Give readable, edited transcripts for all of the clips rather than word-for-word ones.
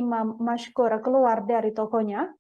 Imam Mashkur keluar dari tokonya.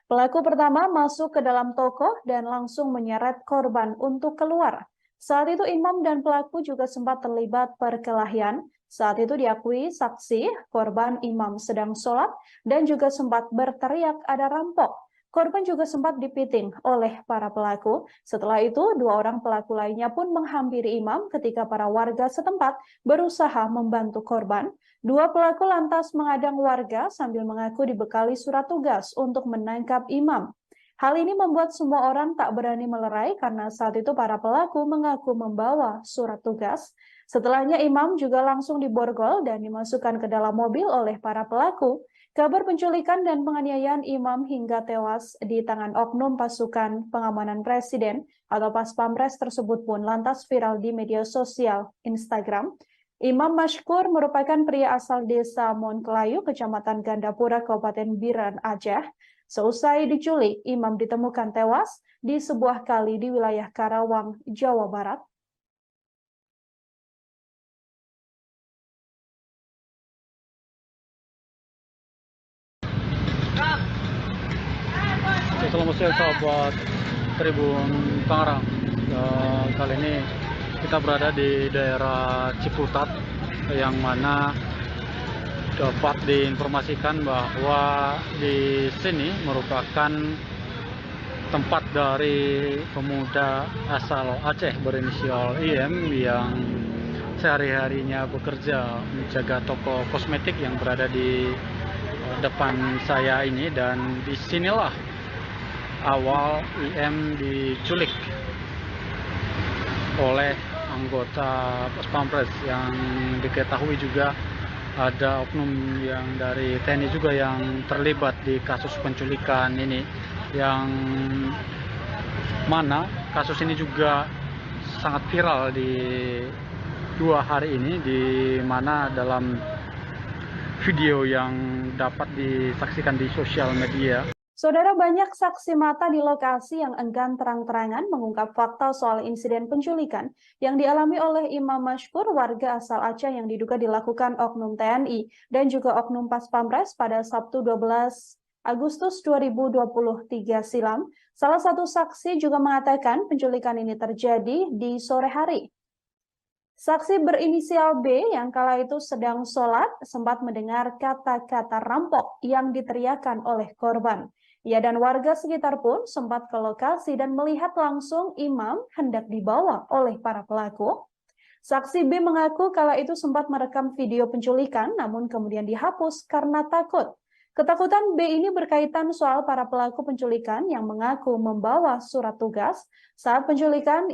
Pelaku pertama masuk ke dalam toko dan langsung menyeret korban untuk keluar. Saat itu Imam dan pelaku juga sempat terlibat perkelahian. Saat itu diakui saksi, korban Imam sedang sholat dan juga sempat berteriak ada rampok. Korban juga sempat dipiting oleh para pelaku. Setelah itu, dua orang pelaku lainnya pun menghampiri Imam ketika para warga setempat berusaha membantu korban. Dua pelaku lantas mengadang warga sambil mengaku dibekali surat tugas untuk menangkap Imam. Hal ini membuat semua orang tak berani melerai karena saat itu para pelaku mengaku membawa surat tugas. Setelahnya Imam juga langsung diborgol dan dimasukkan ke dalam mobil oleh para pelaku. Kabar penculikan dan penganiayaan Imam hingga tewas di tangan oknum pasukan pengamanan presiden atau Paspampres tersebut pun lantas viral di media sosial Instagram. Imam Mashkur merupakan pria asal desa Monkelayu, Kecamatan Gandapura, Kabupaten Biren, Aceh. Seusai diculik, Imam ditemukan tewas di sebuah kali di wilayah Karawang, Jawa Barat. Selamat siang sahabat Tribun Tangerang. Kali ini kita berada di daerah Ciputat yang mana dapat diinformasikan bahwa di sini merupakan tempat dari pemuda asal Aceh berinisial IM yang sehari-harinya bekerja menjaga toko kosmetik yang berada di depan saya ini, dan disinilah awal IM diculik oleh anggota Paspampres yang diketahui juga ada oknum yang dari TNI juga yang terlibat di kasus penculikan ini, yang mana kasus ini juga sangat viral di 2 hari ini, di mana dalam video yang dapat disaksikan di sosial media. Saudara, banyak saksi mata di lokasi yang enggan terang-terangan mengungkap fakta soal insiden penculikan yang dialami oleh Imam Mashkur, warga asal Aceh yang diduga dilakukan oknum TNI dan juga oknum Paspampres pada Sabtu 12 Agustus 2023 silam. Salah satu saksi juga mengatakan penculikan ini terjadi di sore hari. Saksi berinisial B yang kala itu sedang sholat sempat mendengar kata-kata rampok yang diteriakan oleh korban. Ia dan warga sekitar pun sempat ke lokasi dan melihat langsung Imam hendak dibawa oleh para pelaku. Saksi B mengaku kala itu sempat merekam video penculikan namun kemudian dihapus karena takut. Ketakutan B ini berkaitan soal para pelaku penculikan yang mengaku membawa surat tugas. Saat penculikan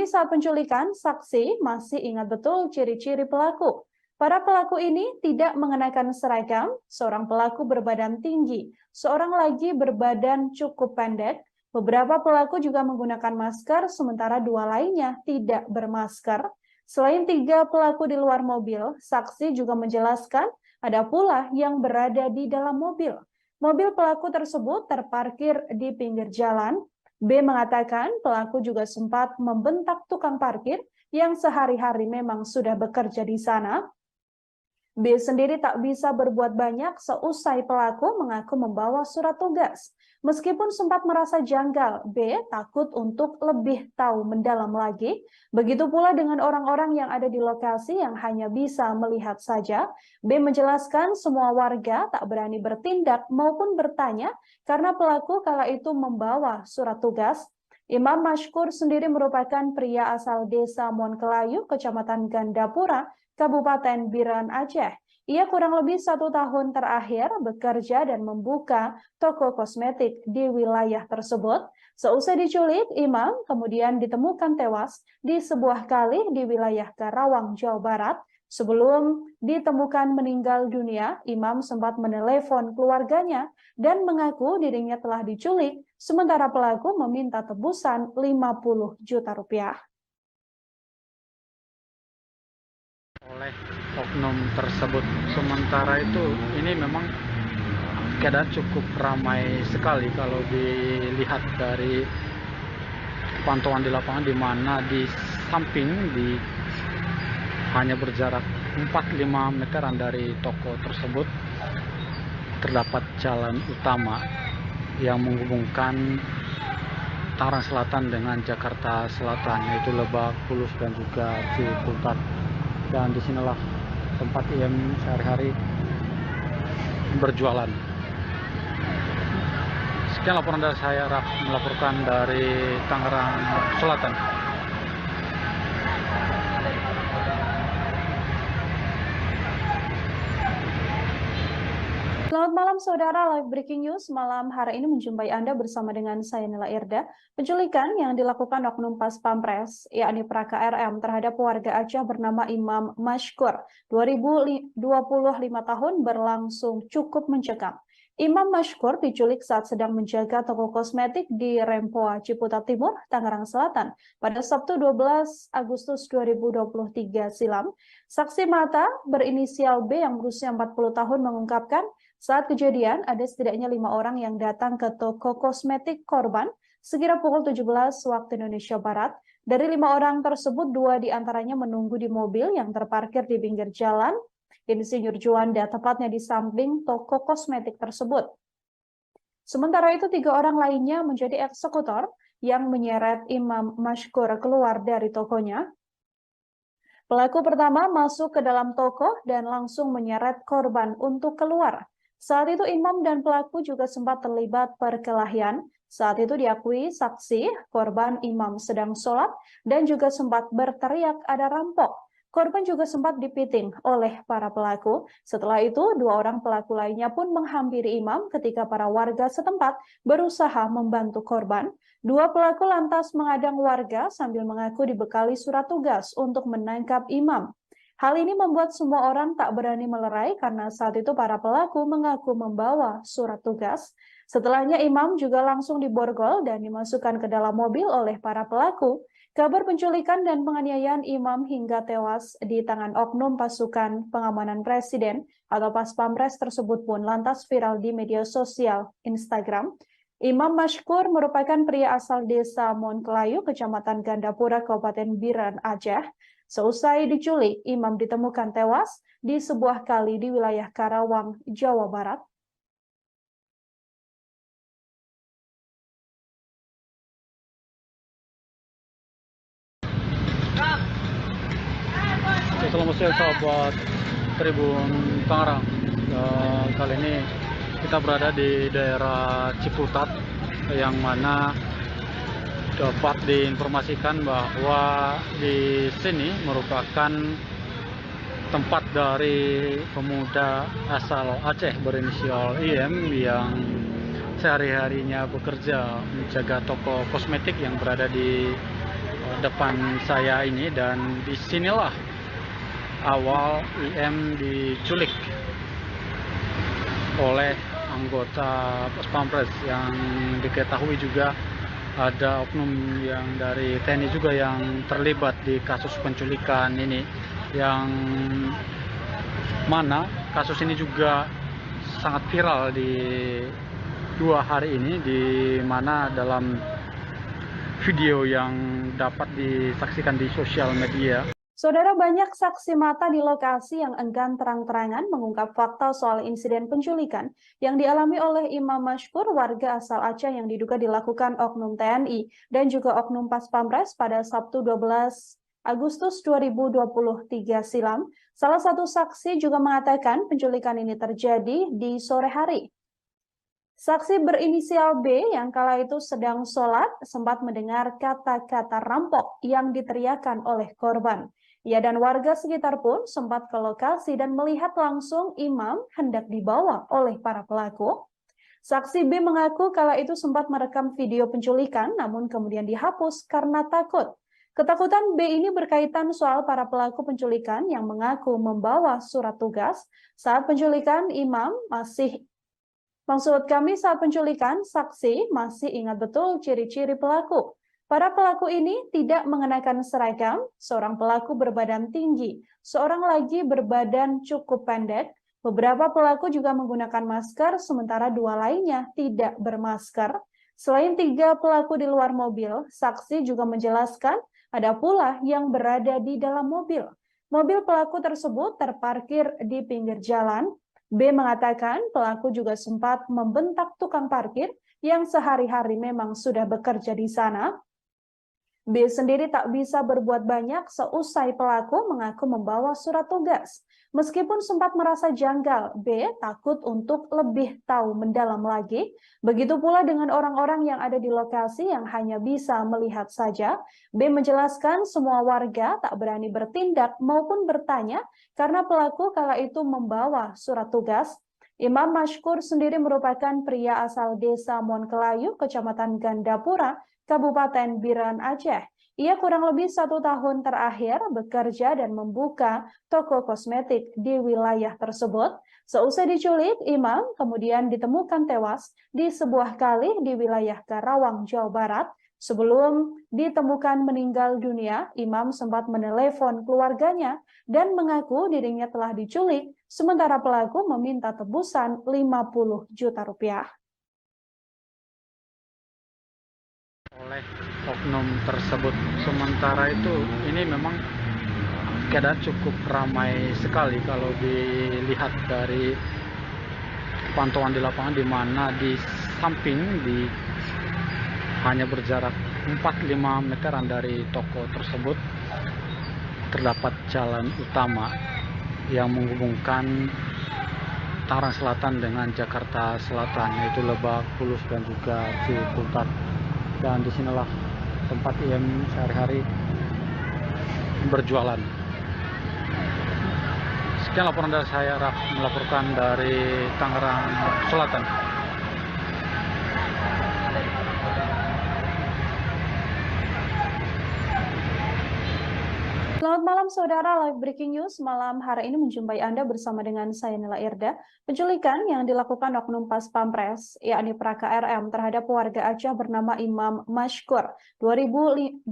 saat penculikan, saksi masih ingat betul ciri-ciri pelaku. Para pelaku ini tidak mengenakan seragam, seorang pelaku berbadan tinggi, seorang lagi berbadan cukup pendek. Beberapa pelaku juga menggunakan masker, sementara 2 lainnya tidak bermasker. Selain 3 pelaku di luar mobil, saksi juga menjelaskan ada pula yang berada di dalam mobil. Mobil pelaku tersebut terparkir di pinggir jalan. B mengatakan pelaku juga sempat membentak tukang parkir yang sehari-hari memang sudah bekerja di sana. B sendiri tak bisa berbuat banyak seusai pelaku mengaku membawa surat tugas. Meskipun sempat merasa janggal, B takut untuk lebih tahu mendalam lagi. Begitu pula dengan orang-orang yang ada di lokasi yang hanya bisa melihat saja. B menjelaskan semua warga tak berani bertindak maupun bertanya karena pelaku kala itu membawa surat tugas. Imam Mashkur sendiri merupakan pria asal desa Monkelayu, Kecamatan Gandapura, Kabupaten Biren, Aceh. Ia kurang lebih 1 tahun terakhir bekerja dan membuka toko kosmetik di wilayah tersebut. Seusai diculik, Imam kemudian ditemukan tewas di sebuah kali di wilayah Karawang, Jawa Barat. Sebelum ditemukan meninggal dunia, Imam sempat menelepon keluarganya dan mengaku dirinya telah diculik, sementara pelaku meminta tebusan 50 juta rupiah. Oleh oknum tersebut. Sementara itu ini memang keadaan cukup ramai sekali kalau dilihat dari pantauan di lapangan, di mana di samping hanya berjarak 4-5 meteran dari toko tersebut terdapat jalan utama yang menghubungkan Tangerang Selatan dengan Jakarta Selatan, yaitu Lebak Bulus dan juga Ciputat. Dan disinilah tempat IM sehari-hari berjualan. Sekian laporan dari saya, Raf, melaporkan dari Tangerang Selatan. Selamat malam saudara, live breaking news malam hari ini menjumpai Anda bersama dengan saya Nela Irda. Penculikan yang dilakukan oknum Pas Pampres, yakni Praka RM terhadap warga Aceh bernama Imam Mashkur, 25 tahun, berlangsung cukup mencekam. Imam Mashkur diculik saat sedang menjaga toko kosmetik di Rempoa, Ciputat Timur, Tangerang Selatan pada Sabtu 12 Agustus 2023 silam. Saksi mata berinisial B yang berusia 40 tahun mengungkapkan saat kejadian ada setidaknya 5 orang yang datang ke toko kosmetik korban sekira pukul 17 waktu Indonesia Barat. Dari 5 orang tersebut, 2 diantaranya menunggu di mobil yang terparkir di pinggir jalan Insinyur Juanda, tepatnya di samping toko kosmetik tersebut. Sementara itu, 3 orang lainnya menjadi eksekutor yang menyeret Imam Mashkur keluar dari tokonya. Pelaku pertama masuk ke dalam toko dan langsung menyeret korban untuk keluar. Saat itu Imam dan pelaku juga sempat terlibat perkelahian. Saat itu diakui saksi, korban Imam sedang sholat dan juga sempat berteriak ada rampok. Korban juga sempat dipiting oleh para pelaku. Setelah itu, 2 orang pelaku lainnya pun menghampiri Imam ketika para warga setempat berusaha membantu korban. 2 pelaku lantas mengadang warga sambil mengaku dibekali surat tugas untuk menangkap Imam. Hal ini membuat semua orang tak berani melerai karena saat itu para pelaku mengaku membawa surat tugas. Setelahnya Imam juga langsung diborgol dan dimasukkan ke dalam mobil oleh para pelaku. Kabar penculikan dan penganiayaan Imam hingga tewas di tangan oknum pasukan pengamanan presiden atau Pas Pampres tersebut pun lantas viral di media sosial Instagram. Imam Mashkur merupakan pria asal desa Monkelayu, Kecamatan Gandapura, Kabupaten Biren, Aceh. Seusai diculik, Imam ditemukan tewas di sebuah kali di wilayah Karawang, Jawa Barat. Selamat siang sahabat Tribun Tangerang. Kali ini kita berada di daerah Ciputat yang mana dapat diinformasikan bahwa di sini merupakan tempat dari pemuda asal Aceh berinisial IM yang sehari-harinya bekerja menjaga toko kosmetik yang berada di depan saya ini, dan disinilah awal IM diculik oleh anggota Pas Pampres, yang diketahui juga ada oknum yang dari TNI juga yang terlibat di kasus penculikan ini, yang mana kasus ini juga sangat viral di 2 hari ini, di mana dalam video yang dapat disaksikan di sosial media. Saudara, banyak saksi mata di lokasi yang enggan terang-terangan mengungkap fakta soal insiden penculikan yang dialami oleh Imam Mashkur, warga asal Aceh, yang diduga dilakukan oknum TNI dan juga oknum Pas Pampres pada Sabtu 12 Agustus 2023 silam. Salah satu saksi juga mengatakan penculikan ini terjadi di sore hari. Saksi berinisial B yang kala itu sedang sholat sempat mendengar kata-kata rampok yang diteriakan oleh korban. Ia dan warga sekitar pun sempat ke lokasi dan melihat langsung Imam hendak dibawa oleh para pelaku. Saksi B mengaku kala itu sempat merekam video penculikan namun kemudian dihapus karena takut. Ketakutan B ini berkaitan soal para pelaku penculikan yang mengaku membawa surat tugas. Saat penculikan saat penculikan, saksi masih ingat betul ciri-ciri pelaku. Para pelaku ini tidak mengenakan seragam, seorang pelaku berbadan tinggi, seorang lagi berbadan cukup pendek. Beberapa pelaku juga menggunakan masker, sementara 2 lainnya tidak bermasker. Selain 3 pelaku di luar mobil, saksi juga menjelaskan ada pula yang berada di dalam mobil. Mobil pelaku tersebut terparkir di pinggir jalan. B mengatakan pelaku juga sempat membentak tukang parkir yang sehari-hari memang sudah bekerja di sana. B sendiri tak bisa berbuat banyak seusai pelaku mengaku membawa surat tugas. Meskipun sempat merasa janggal, B takut untuk lebih tahu mendalam lagi. Begitu pula dengan orang-orang yang ada di lokasi yang hanya bisa melihat saja. B menjelaskan semua warga tak berani bertindak maupun bertanya karena pelaku kala itu membawa surat tugas. Imam Mashkur sendiri merupakan pria asal desa Monkelayu, Kecamatan Gandapura, Kabupaten Biren, Aceh. Ia kurang lebih 1 tahun terakhir bekerja dan membuka toko kosmetik di wilayah tersebut. Seusai diculik, Imam kemudian ditemukan tewas di sebuah kali di wilayah Karawang, Jawa Barat. Sebelum ditemukan meninggal dunia, Imam sempat menelepon keluarganya dan mengaku dirinya telah diculik, sementara pelaku meminta tebusan 50 juta rupiah. Oleh oknum tersebut. Sementara itu ini memang keadaan cukup ramai sekali kalau dilihat dari pantauan di lapangan, di mana di samping hanya berjarak 4-5 meteran dari toko tersebut terdapat jalan utama yang menghubungkan Tangerang Selatan dengan Jakarta Selatan, yaitu Lebak Bulus dan juga Ciputat. Dan disinilah tempat IM sehari-hari berjualan. Sekian laporan dari saya, Raf, melaporkan dari Tangerang Selatan. Selamat malam saudara, live breaking news malam hari ini menjumpai Anda bersama dengan saya Nila Irda. Penculikan yang dilakukan oknum Pas Pampres, yakni Praka RM terhadap warga Aceh bernama Imam Mashkur, 25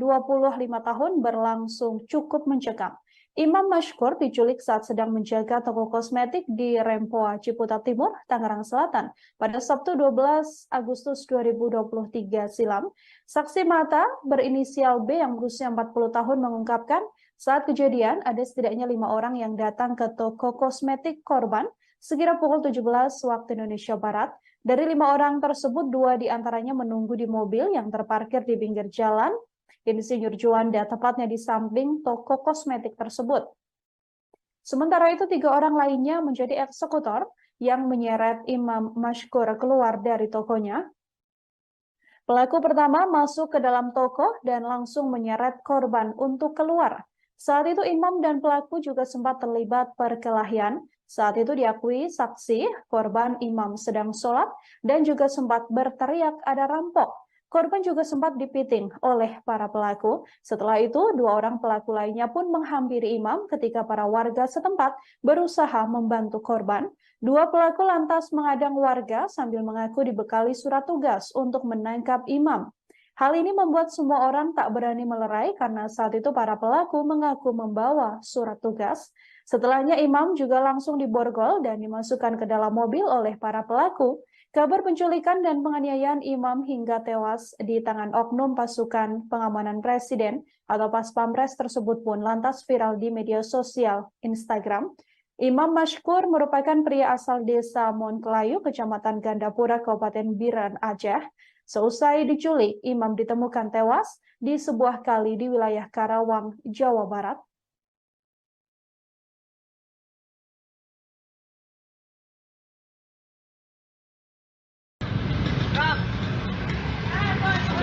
tahun, berlangsung cukup mencekam. Imam Mashkur diculik saat sedang menjaga toko kosmetik di Rempoa, Ciputat Timur, Tangerang Selatan pada Sabtu 12 Agustus 2023 silam. Saksi mata berinisial B yang berusia 40 tahun mengungkapkan saat kejadian ada setidaknya 5 orang yang datang ke toko kosmetik korban sekira pukul 17 waktu Indonesia Barat. Dari 5 orang tersebut, 2 diantaranya menunggu di mobil yang terparkir di pinggir jalan Insinyur Juanda, tepatnya di samping toko kosmetik tersebut. Sementara itu 3 orang lainnya menjadi eksekutor yang menyeret Imam Mashkur keluar dari tokonya. Pelaku pertama masuk ke dalam toko dan langsung menyeret korban untuk keluar. Saat itu Imam dan pelaku juga sempat terlibat perkelahian. Saat itu diakui saksi, korban Imam sedang sholat dan juga sempat berteriak ada rampok. Korban juga sempat dipiting oleh para pelaku. Setelah itu, 2 orang pelaku lainnya pun menghampiri Imam ketika para warga setempat berusaha membantu korban. 2 pelaku lantas mengadang warga sambil mengaku dibekali surat tugas untuk menangkap Imam. Hal ini membuat semua orang tak berani melerai karena saat itu para pelaku mengaku membawa surat tugas. Setelahnya Imam juga langsung diborgol dan dimasukkan ke dalam mobil oleh para pelaku. Kabar penculikan dan penganiayaan Imam hingga tewas di tangan oknum pasukan pengamanan presiden atau Pas Pampres tersebut pun lantas viral di media sosial Instagram. Imam Mashkur merupakan pria asal desa Monkelayu, Kecamatan Gandapura, Kabupaten Biren, Aceh. Seusai diculik, Imam ditemukan tewas di sebuah kali di wilayah Karawang, Jawa Barat.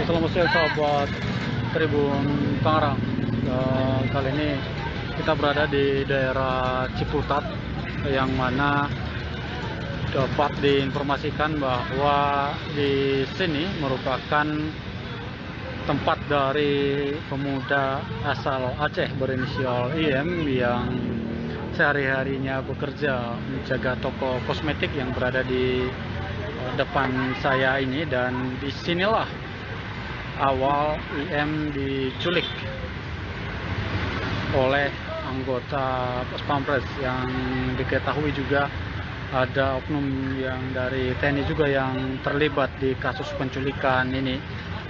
Selamat siang sahabat Tribun Tangerang. Kali ini kita berada di daerah Ciputat, yang mana dapat diinformasikan bahwa di sini merupakan tempat dari pemuda asal Aceh berinisial IM yang sehari-harinya bekerja menjaga toko kosmetik yang berada di depan saya ini, dan disinilah awal IM diculik oleh anggota Pas Pampres, yang diketahui juga ada oknum yang dari TNI juga yang terlibat di kasus penculikan ini,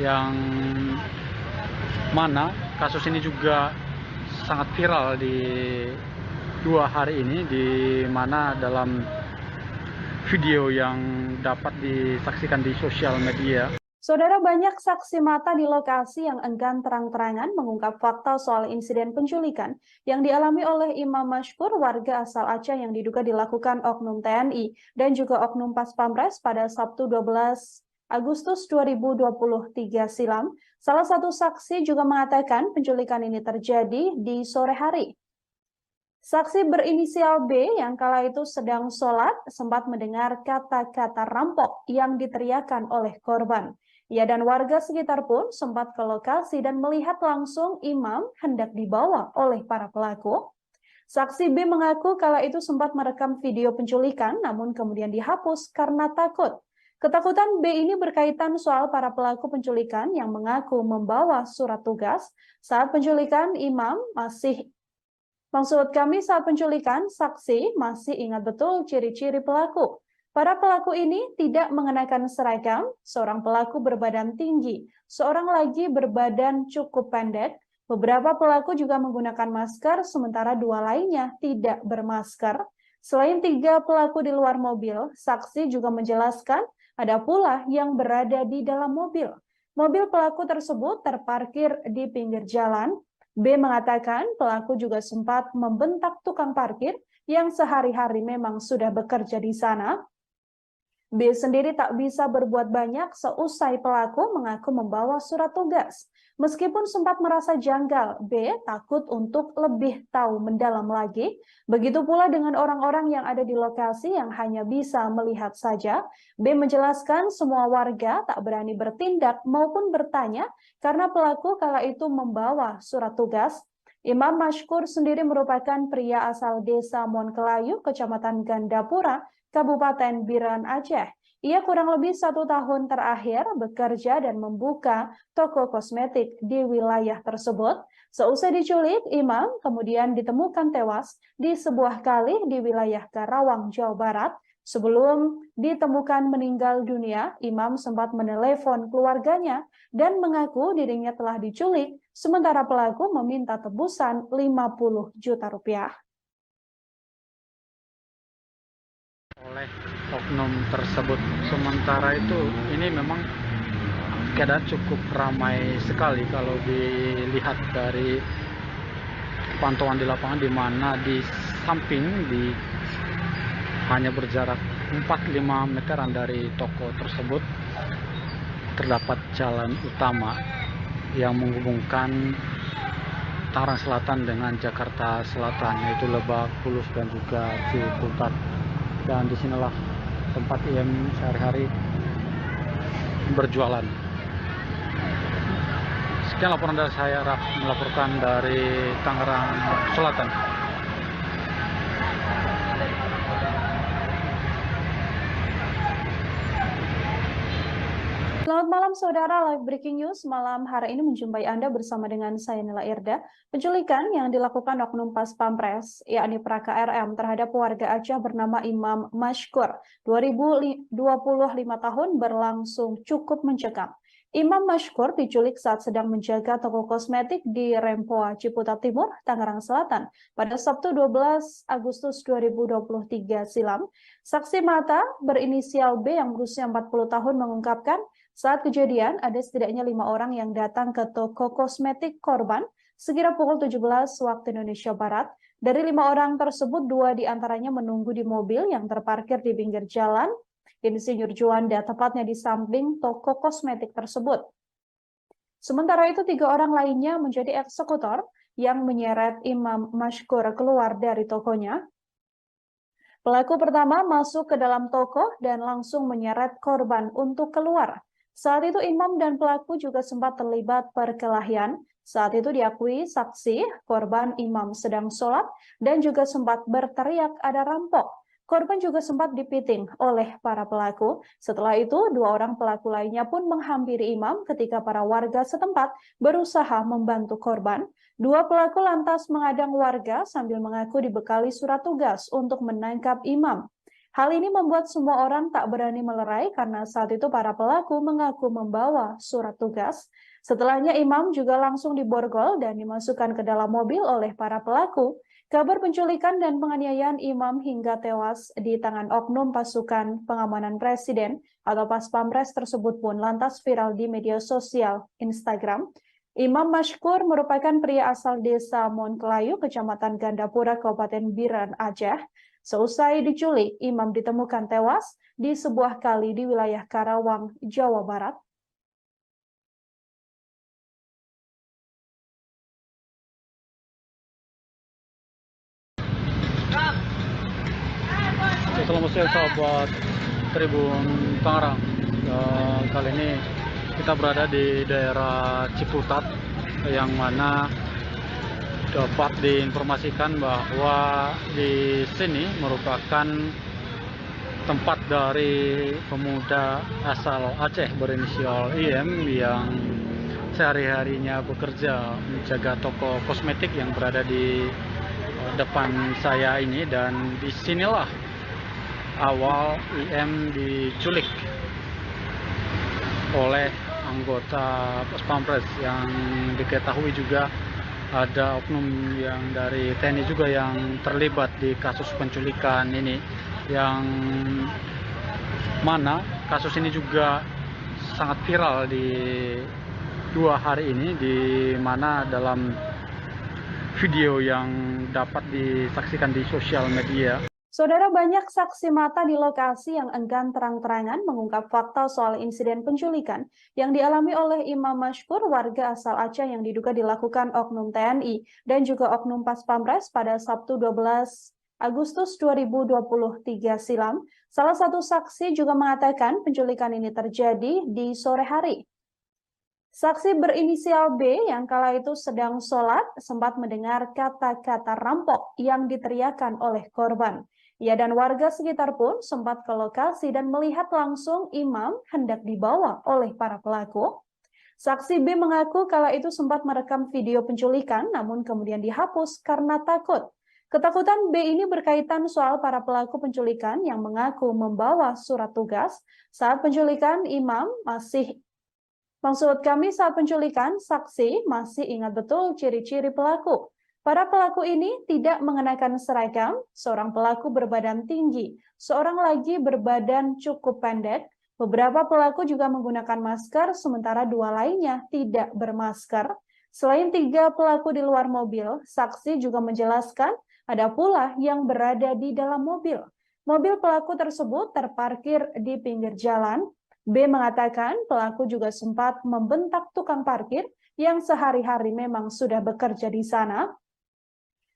yang mana kasus ini juga sangat viral di 2 hari ini, di mana dalam video yang dapat disaksikan di sosial media. Saudara, banyak saksi mata di lokasi yang enggan terang-terangan mengungkap fakta soal insiden penculikan yang dialami oleh Imam Mashkur, warga asal Aceh yang diduga dilakukan oknum TNI dan juga oknum Pas Pampres pada Sabtu 12 Agustus 2023 silam. Salah satu saksi juga mengatakan penculikan ini terjadi di sore hari. Saksi berinisial B yang kala itu sedang sholat sempat mendengar kata-kata rampok yang diteriakan oleh korban. Ia dan warga sekitar pun sempat ke lokasi dan melihat langsung imam hendak dibawa oleh para pelaku. Saksi B mengaku kala itu sempat merekam video penculikan namun kemudian dihapus karena takut. Ketakutan B ini berkaitan soal para pelaku penculikan yang mengaku membawa surat tugas. Saat penculikan saat penculikan, saksi masih ingat betul ciri-ciri pelaku. Para pelaku ini tidak mengenakan seragam, seorang pelaku berbadan tinggi, seorang lagi berbadan cukup pendek. Beberapa pelaku juga menggunakan masker, sementara 2 lainnya tidak bermasker. Selain 3 pelaku di luar mobil, saksi juga menjelaskan ada pula yang berada di dalam mobil. Mobil pelaku tersebut terparkir di pinggir jalan. B mengatakan pelaku juga sempat membentak tukang parkir yang sehari-hari memang sudah bekerja di sana. B sendiri tak bisa berbuat banyak seusai pelaku mengaku membawa surat tugas. Meskipun sempat merasa janggal, B takut untuk lebih tahu mendalam lagi. Begitu pula dengan orang-orang yang ada di lokasi yang hanya bisa melihat saja. B menjelaskan semua warga tak berani bertindak maupun bertanya karena pelaku kala itu membawa surat tugas. Imam Mashkur sendiri merupakan pria asal desa Monkelayu, Kecamatan Gandapura, Kabupaten Biren, Aceh. Ia kurang lebih 1 tahun terakhir bekerja dan membuka toko kosmetik di wilayah tersebut. Seusai diculik, Imam kemudian ditemukan tewas di sebuah kali di wilayah Karawang, Jawa Barat. Sebelum ditemukan meninggal dunia, Imam sempat menelepon keluarganya dan mengaku dirinya telah diculik, sementara pelaku meminta tebusan 50 juta rupiah. Oleh oknum tersebut. Sementara itu ini memang keadaan cukup ramai sekali kalau dilihat dari pantauan di lapangan, di mana di samping hanya berjarak 4-5 meteran dari toko tersebut terdapat jalan utama yang menghubungkan Tangerang Selatan dengan Jakarta Selatan, yaitu Lebak Bulus dan juga Ciputat. Dan disinilah tempat IM sehari-hari berjualan. Sekian laporan dari saya, Raf, melaporkan dari Tangerang Selatan. Selamat malam saudara, live breaking news malam hari ini menjumpai Anda bersama dengan saya Nila Irda. Penculikan yang dilakukan oknum Pas Pampres, yakni Praka RM terhadap warga Aceh bernama Imam Mashkur, 25 tahun, berlangsung cukup mencekam. Imam Mashkur diculik saat sedang menjaga toko kosmetik di Rempoa, Ciputat Timur, Tangerang Selatan pada Sabtu 12 Agustus 2023 silam. Saksi mata berinisial B yang berusia 40 tahun mengungkapkan saat kejadian ada setidaknya 5 orang yang datang ke toko kosmetik korban sekira pukul 17 waktu Indonesia Barat. Dari 5 orang tersebut, 2 diantaranya menunggu di mobil yang terparkir di pinggir jalan Insinyur Juanda, tepatnya di samping toko kosmetik tersebut. Sementara itu 3 orang lainnya menjadi eksekutor yang menyeret Imam Mashkur keluar dari tokonya. Pelaku pertama masuk ke dalam toko dan langsung menyeret korban untuk keluar. Saat itu Imam dan pelaku juga sempat terlibat perkelahian. Saat itu diakui saksi, korban Imam sedang sholat dan juga sempat berteriak ada rampok. Korban juga sempat dipiting oleh para pelaku. Setelah itu, 2 orang pelaku lainnya pun menghampiri Imam ketika para warga setempat berusaha membantu korban. 2 pelaku lantas mengadang warga sambil mengaku dibekali surat tugas untuk menangkap Imam. Hal ini membuat semua orang tak berani melerai karena saat itu para pelaku mengaku membawa surat tugas. Setelahnya imam juga langsung diborgol dan dimasukkan ke dalam mobil oleh para pelaku. Kabar penculikan dan penganiayaan imam hingga tewas di tangan oknum pasukan pengamanan presiden atau Paspampres tersebut pun lantas viral di media sosial Instagram. Imam Mashkur merupakan pria asal desa Monkelayu, Kecamatan Gandapura, Kabupaten Biren, Aceh. Seusai diculik, imam ditemukan tewas di sebuah kali di wilayah Karawang, Jawa Barat. Selamat siang sahabat Tribun Tangerang. Kali ini kita berada di daerah Ciputat yang mana dapat diinformasikan bahwa di sini merupakan tempat dari pemuda asal Aceh berinisial IM yang sehari-harinya bekerja menjaga toko kosmetik yang berada di depan saya ini, dan disinilah awal IM diculik oleh anggota Paspampres yang diketahui juga ada oknum yang dari TNI juga yang terlibat di kasus penculikan ini, yang mana kasus ini juga sangat viral di 2 hari ini, di mana dalam video yang dapat disaksikan di sosial media. Saudara, banyak saksi mata di lokasi yang enggan terang-terangan mengungkap fakta soal insiden penculikan yang dialami oleh Imam Mashkur, warga asal Aceh yang diduga dilakukan oknum TNI dan juga oknum Paspampres pada Sabtu 12 Agustus 2023 silam. Salah satu saksi juga mengatakan penculikan ini terjadi di sore hari. Saksi berinisial B yang kala itu sedang sholat sempat mendengar kata-kata rampok yang diteriakan oleh korban. Ia dan warga sekitar pun sempat ke lokasi dan melihat langsung imam hendak dibawa oleh para pelaku. Saksi B mengaku kala itu sempat merekam video penculikan namun kemudian dihapus karena takut. Ketakutan B ini berkaitan soal para pelaku penculikan yang mengaku membawa surat tugas. Saat penculikan saat penculikan, saksi masih ingat betul ciri-ciri pelaku. Para pelaku ini tidak mengenakan seragam, seorang pelaku berbadan tinggi, seorang lagi berbadan cukup pendek. Beberapa pelaku juga menggunakan masker, sementara 2 lainnya tidak bermasker. Selain 3 pelaku di luar mobil, saksi juga menjelaskan ada pula yang berada di dalam mobil. Mobil pelaku tersebut terparkir di pinggir jalan. B mengatakan pelaku juga sempat membentak tukang parkir yang sehari-hari memang sudah bekerja di sana.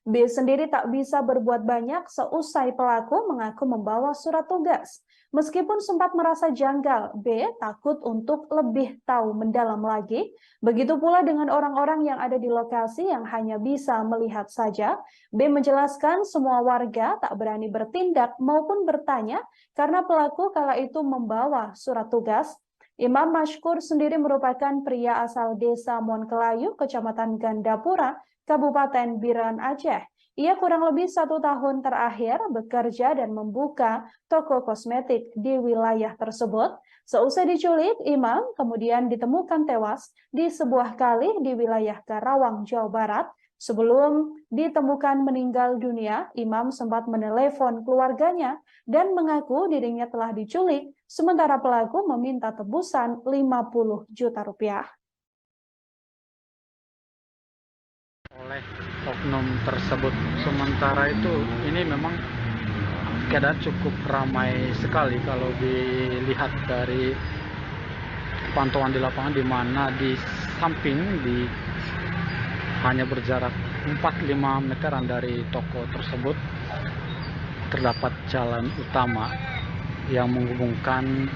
B sendiri tak bisa berbuat banyak seusai pelaku mengaku membawa surat tugas. Meskipun sempat merasa janggal, B takut untuk lebih tahu mendalam lagi. Begitu pula dengan orang-orang yang ada di lokasi yang hanya bisa melihat saja. B menjelaskan semua warga tak berani bertindak maupun bertanya karena pelaku kala itu membawa surat tugas. Imam Mashkur sendiri merupakan pria asal desa Monkelayu, Kecamatan Gandapura, Kabupaten Biren, Aceh. Ia kurang lebih 1 tahun terakhir bekerja dan membuka toko kosmetik di wilayah tersebut. Seusai diculik, Imam kemudian ditemukan tewas di sebuah kali di wilayah Karawang, Jawa Barat. Sebelum ditemukan meninggal dunia, Imam sempat menelepon keluarganya dan mengaku dirinya telah diculik, sementara pelaku meminta tebusan 50 juta rupiah. Oleh oknum tersebut. Sementara itu ini memang keadaan cukup ramai sekali kalau dilihat dari pantauan di lapangan, di mana di samping hanya berjarak 4-5 meteran dari toko tersebut terdapat jalan utama yang menghubungkan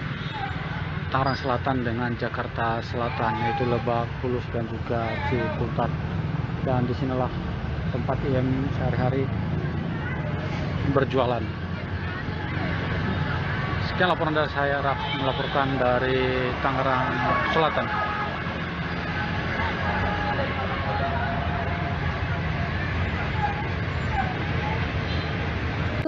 Tangerang Selatan dengan Jakarta Selatan, yaitu Lebak Bulus dan juga Ciputat. Dan disinilah tempat IM sehari-hari berjualan. Sekian laporan dari saya, Raf, melaporkan dari Tangerang Selatan.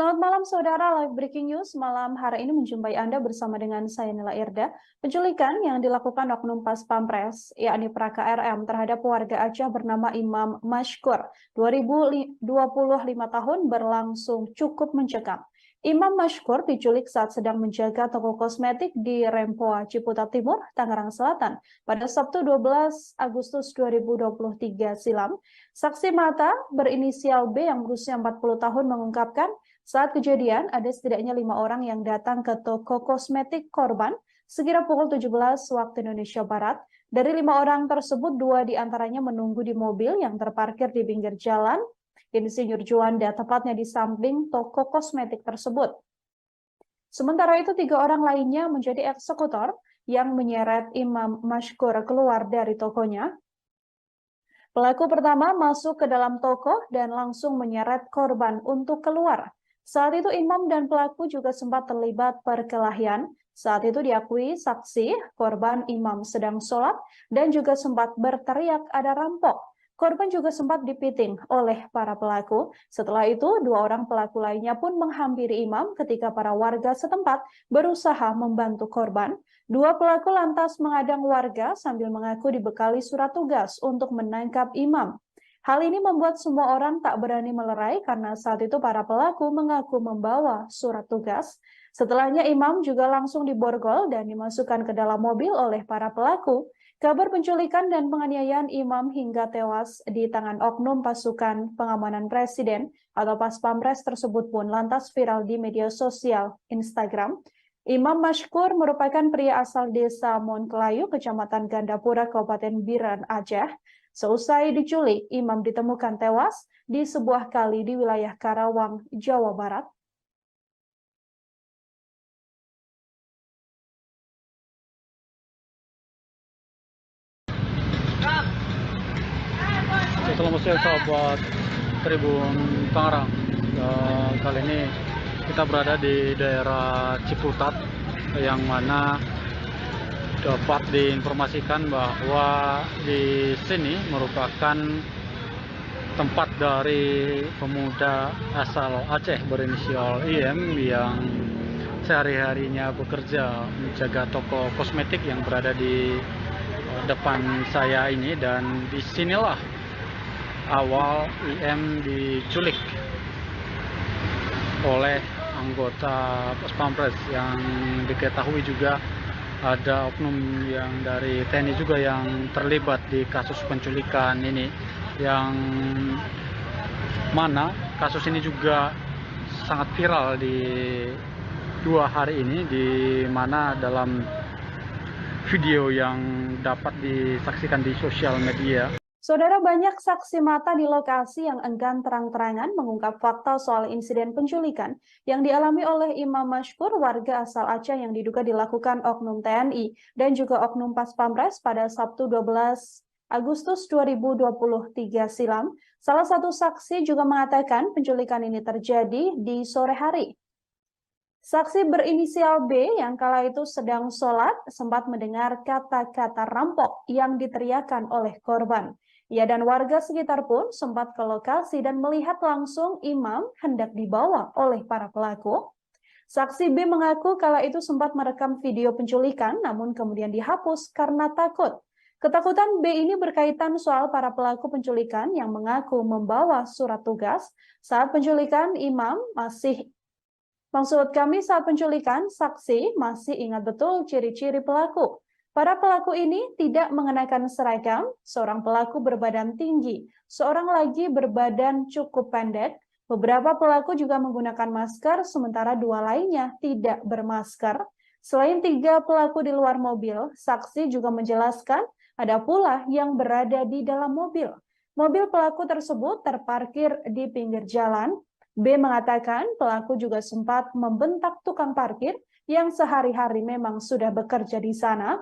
Selamat malam saudara, Live Breaking News malam hari ini menjumpai Anda bersama dengan saya Nila Irda. Penculikan yang dilakukan oknum Pas Pampres, yakni Praka RM terhadap warga Aceh bernama Imam Mashkur, 25 tahun berlangsung cukup mencekam. Imam Mashkur diculik saat sedang menjaga toko kosmetik di Rempoa, Ciputat Timur, Tangerang Selatan pada Sabtu 12 Agustus 2023 silam. Saksi mata berinisial B yang berusia 40 tahun mengungkapkan saat kejadian ada setidaknya 5 orang yang datang ke toko kosmetik korban sekira pukul 17 waktu Indonesia Barat. Dari 5 orang tersebut, 2 diantaranya menunggu di mobil yang terparkir di pinggir jalan Insinyur Juanda, tepatnya di samping toko kosmetik tersebut. Sementara itu, 3 orang lainnya menjadi eksekutor yang menyeret Imam Mashkur keluar dari tokonya. Pelaku pertama masuk ke dalam toko dan langsung menyeret korban untuk keluar. Saat itu Imam dan pelaku juga sempat terlibat perkelahian. Saat itu diakui saksi, korban Imam sedang sholat dan juga sempat berteriak ada rampok. Korban juga sempat dipiting oleh para pelaku. Setelah itu, 2 orang pelaku lainnya pun menghampiri Imam ketika para warga setempat berusaha membantu korban. 2 pelaku lantas mengadang warga sambil mengaku dibekali surat tugas untuk menangkap Imam. Hal ini membuat semua orang tak berani melerai karena saat itu para pelaku mengaku membawa surat tugas. Setelahnya Imam juga langsung diborgol dan dimasukkan ke dalam mobil oleh para pelaku. Kabar penculikan dan penganiayaan Imam hingga tewas di tangan oknum pasukan pengamanan presiden atau Pas Pampres tersebut pun lantas viral di media sosial Instagram. Imam Mashkur merupakan pria asal desa Monkelayu, Kecamatan Gandapura, Kabupaten Biren, Aceh. Seusai diculik, Imam ditemukan tewas di sebuah kali di wilayah Karawang, Jawa Barat. Selamat siang sahabat Tribun Tangerang. Kali ini kita berada di daerah Ciputat yang mana dapat diinformasikan bahwa di sini merupakan tempat dari pemuda asal Aceh berinisial IM yang sehari-harinya bekerja menjaga toko kosmetik yang berada di depan saya ini, dan disinilah awal IM diculik oleh anggota Pas Pampres yang diketahui juga ada oknum yang dari TNI juga yang terlibat di kasus penculikan ini, yang mana kasus ini juga sangat viral di 2 hari ini, di mana dalam video yang dapat disaksikan di sosial media. Saudara, banyak saksi mata di lokasi yang enggan terang-terangan mengungkap fakta soal insiden penculikan yang dialami oleh Imam Mashkur, warga asal Aceh yang diduga dilakukan oknum TNI dan juga oknum Pas Pampres pada Sabtu 12 Agustus 2023 silam. Salah satu saksi juga mengatakan penculikan ini terjadi di sore hari. Saksi berinisial B yang kala itu sedang sholat sempat mendengar kata-kata rampok yang diteriakan oleh korban. Ia dan warga sekitar pun sempat ke lokasi dan melihat langsung Imam hendak dibawa oleh para pelaku. Saksi B mengaku kala itu sempat merekam video penculikan namun kemudian dihapus karena takut. Ketakutan B ini berkaitan soal para pelaku penculikan yang mengaku membawa surat tugas. Saat penculikan saat penculikan, saksi masih ingat betul ciri-ciri pelaku. Para pelaku ini tidak mengenakan seragam, seorang pelaku berbadan tinggi, seorang lagi berbadan cukup pendek. Beberapa pelaku juga menggunakan masker, sementara 2 lainnya tidak bermasker. Selain 3 pelaku di luar mobil, saksi juga menjelaskan ada pula yang berada di dalam mobil. Mobil pelaku tersebut terparkir di pinggir jalan. B mengatakan pelaku juga sempat membentak tukang parkir yang sehari-hari memang sudah bekerja di sana.